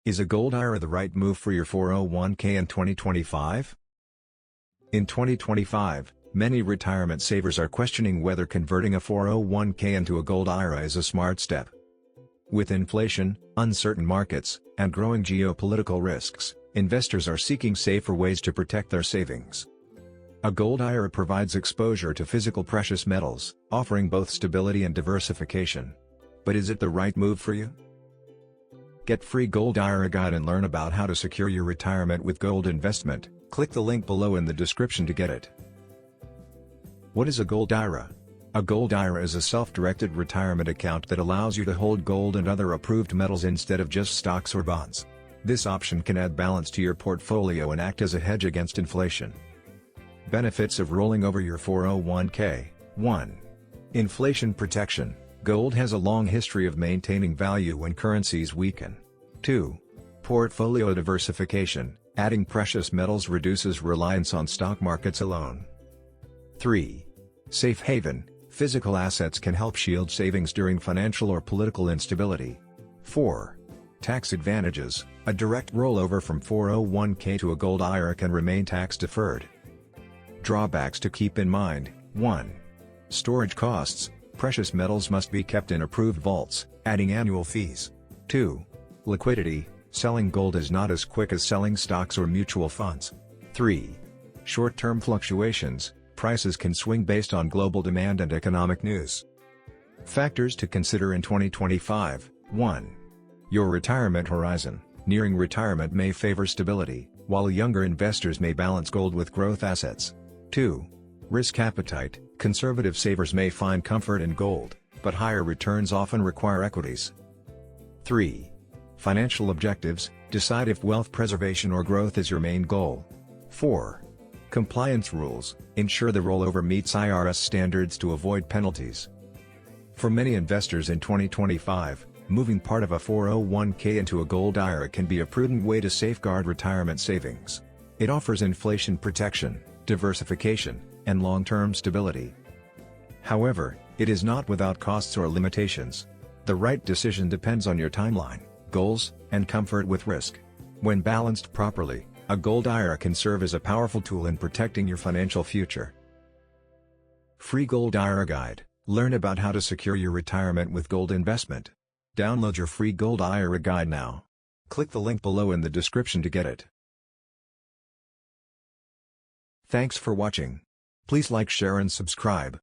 Is a Gold IRA the right move for your 401k in 2025? In 2025, many retirement savers are questioning whether converting a 401k into a Gold IRA is a smart step. With inflation, uncertain markets, and growing geopolitical risks, investors are seeking safer ways to protect their savings. A Gold IRA provides exposure to physical precious metals, offering both stability and diversification. But is it the right move for you? Get free Gold IRA guide and learn about how to secure your retirement with gold investment. Click the link below in the description to get it. What is a Gold IRA? A Gold IRA is a self-directed retirement account that allows you to hold gold and other approved metals instead of just stocks or bonds. This option can add balance to your portfolio and act as a hedge against inflation. Benefits of rolling over your 401k. 1. Inflation protection. Gold has a long history of maintaining value when currencies weaken. 2. Portfolio diversification. Adding precious metals reduces reliance on stock markets alone. 3. Safe haven. Physical assets can help shield savings during financial or political instability. 4. Tax advantages. A direct rollover from 401k to a Gold IRA can remain tax-deferred. Drawbacks to keep in mind. 1. Storage costs. Precious metals must be kept in approved vaults, adding annual fees. 2. Liquidity. Selling gold is not as quick as selling stocks or mutual funds. 3. Short-term fluctuations. Prices can swing based on global demand and economic news. Factors to consider in 2025. 1. Your retirement horizon. Nearing retirement may favor stability, while younger investors may balance gold with growth assets. 2. Risk appetite. Conservative savers may find comfort in gold, but higher returns often require equities. 3. Financial objectives. Decide if wealth preservation or growth is your main goal. 4. Compliance rules. Ensure the rollover meets IRS standards to avoid penalties. For many investors in 2025, moving part of a 401k into a Gold IRA can be a prudent way to safeguard retirement savings. It offers inflation protection, diversification, and long-term stability. However, it is not without costs or limitations. The right decision depends on your timeline, goals, and comfort with risk. When balanced properly, a Gold IRA can serve as a powerful tool in protecting your financial future. Free Gold IRA Guide. Learn about how to secure your retirement with gold investment. Download your free Gold IRA Guide now. Click the link below in the description to get it. Thanks for watching. Please like, share and subscribe.